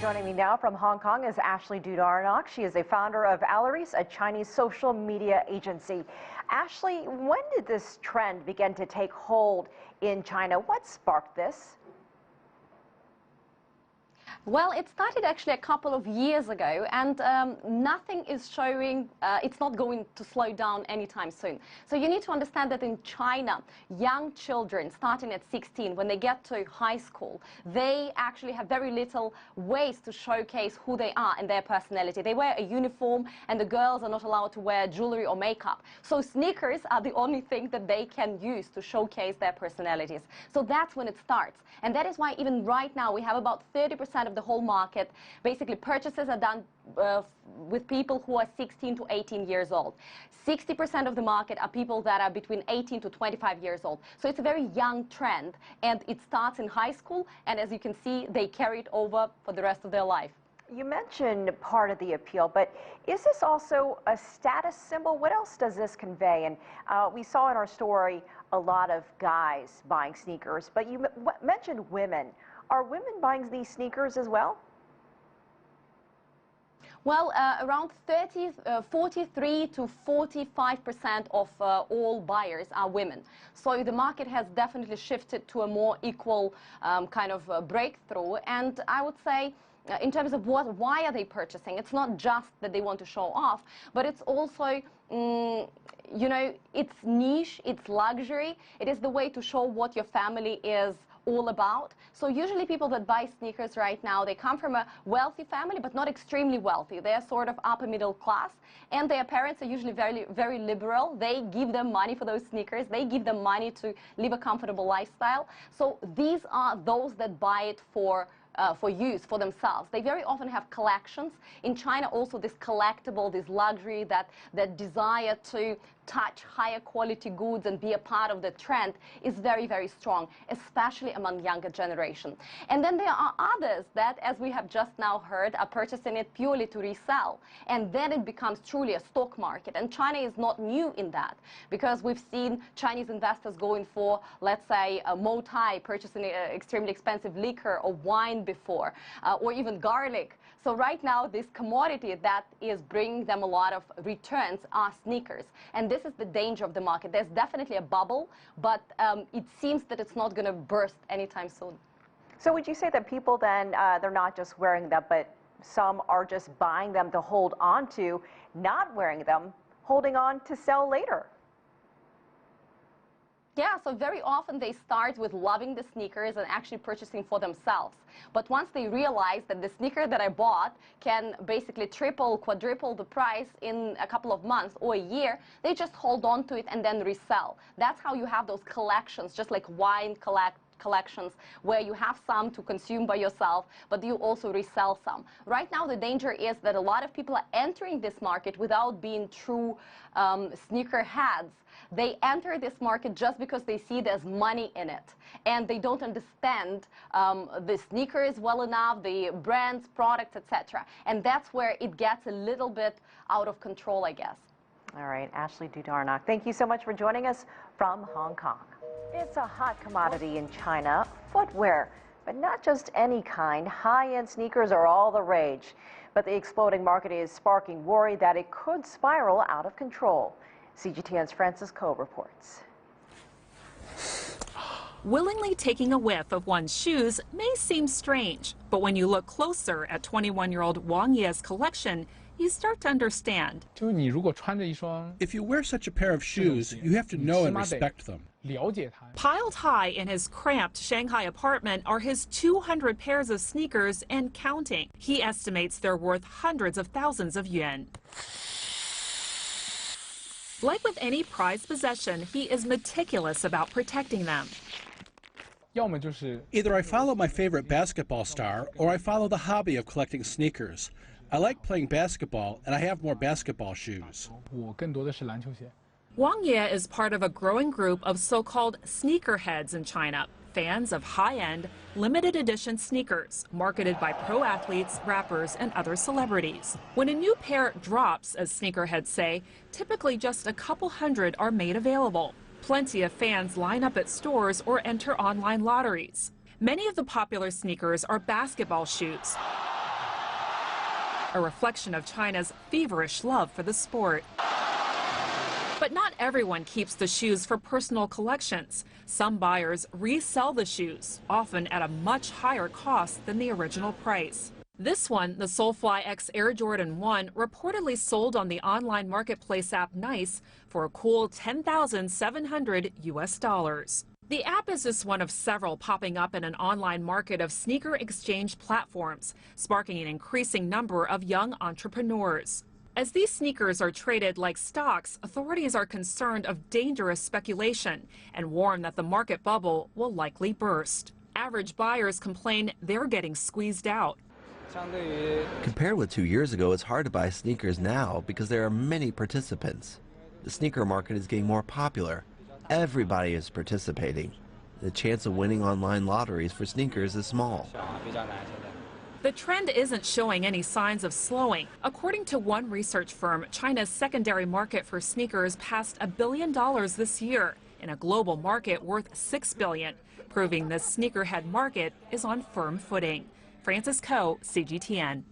Joining me now from Hong Kong is Ashley Dudarenok. She is a founder of Alleries, a Chinese social media agency. Ashley, when did this trend begin to take hold in China? What sparked this? Well, it started actually a couple of years ago, and nothing is showing, it's not going to slow down anytime soon. So you need to understand that in China, young children starting at 16, when they get to high school, they actually have very little ways to showcase who they are and their personality. They wear a uniform, and the girls are not allowed to wear jewelry or makeup. So sneakers are the only thing that they can use to showcase their personalities. So that's when it starts. And that is why even right now we have about 30% of the whole market. Basically, purchases are done with people who are 16 to 18 years old. 60% of the market are people that are between 18 to 25 years old. So it's a very young trend, and it starts in high school, and as you can see, they carry it over for the rest of their life. You mentioned part of the appeal, but is this also a status symbol? What else does this convey? And we saw in our story a lot of guys buying sneakers, but you mentioned women. Are women buying these sneakers as well? Well, around 43 to 45% of all buyers are women. So the market has definitely shifted to a more equal kind of breakthrough. And I would say, in terms of why are they purchasing? It's not just that they want to show off, but it's also, you know, it's niche, it's luxury. It is the way to show what your family is all about. So usually people that buy sneakers right now, they come from a wealthy family, but not extremely wealthy. They're sort of upper middle class, and their parents are usually very, very liberal. They give them money for those sneakers. They give them money to live a comfortable lifestyle. So these are those that buy it for use, for themselves. They very often have collections. In China also, this collectible, this luxury, that desire to touch higher quality goods and be a part of the trend is very, very strong, especially among younger generation. And then there are others that, as we have just now heard, are purchasing it purely to resell. And then it becomes truly a stock market. And China is not new in that, because we've seen Chinese investors going for, let's say, a Mo Tai, purchasing extremely expensive liquor or wine before, or even garlic. So right now, this commodity that is bringing them a lot of returns are sneakers. And this is the danger of the market. There's definitely a bubble, but it seems that it's not going to burst anytime soon. So would you say that people then, they're not just wearing them, but some are just buying them to hold on to, not wearing them, holding on to sell later? Yeah, so very often they start with loving the sneakers and actually purchasing for themselves. But once they realize that the sneaker that I bought can basically triple, quadruple the price in a couple of months or a year, they just hold on to it and then resell. That's how you have those collections, just like wine collections, where you have some to consume by yourself, but you also resell some. Right now, the danger is that a lot of people are entering this market without being true sneakerheads. They enter this market just because they see there's money in it, and they don't understand the sneakers well enough, the brands, products, etc. And that's where it gets a little bit out of control, I guess. All right, Ashley Dudarenok, thank you so much for joining us from Hong Kong. It's a hot commodity in China, footwear, but not just any kind. High-end sneakers are all the rage, but the exploding market is sparking worry that it could spiral out of control. CGTN's Francis Coe reports. Willingly taking a whiff of one's shoes may seem strange, but when you look closer at 21-year-old Wang Ye's collection, you start to understand. If you wear such a pair of shoes, you have to know and respect them. Piled high in his cramped Shanghai apartment are his 200 pairs of sneakers and counting. He estimates they're worth hundreds of thousands of yuan. Like with any prized possession, he is meticulous about protecting them. Either I follow my favorite basketball star, or I follow the hobby of collecting sneakers. I like playing basketball, and I have more basketball shoes. Wang Ye is part of a growing group of so-called sneakerheads in China, fans of high-end, limited edition sneakers marketed by pro athletes, rappers, and other celebrities. When a new pair drops, as sneakerheads say, typically just a couple hundred are made available. Plenty of fans line up at stores or enter online lotteries. Many of the popular sneakers are basketball shoes. a reflection of China's feverish love for the sport. But not everyone keeps the shoes for personal collections. Some buyers resell the shoes, often at a much higher cost than the original price. This one, the Soulfly X Air Jordan 1, reportedly sold on the online marketplace app Nice for a cool $10,700 US. The app is just one of several popping up in an online market of sneaker exchange platforms, sparking an increasing number of young entrepreneurs. As these sneakers are traded like stocks, authorities are concerned of dangerous speculation and warn that the market bubble will likely burst. Average buyers complain they're getting squeezed out. Compared with 2 years ago, it's hard to buy sneakers now because there are many participants. The sneaker market is getting more popular. Everybody is participating. The chance of winning online lotteries for sneakers is small. The trend isn't showing any signs of slowing. According to one research firm, China's secondary market for sneakers passed $1 billion this year in a global market worth $6 billion, proving the sneakerhead market is on firm footing. Frances Coe, CGTN.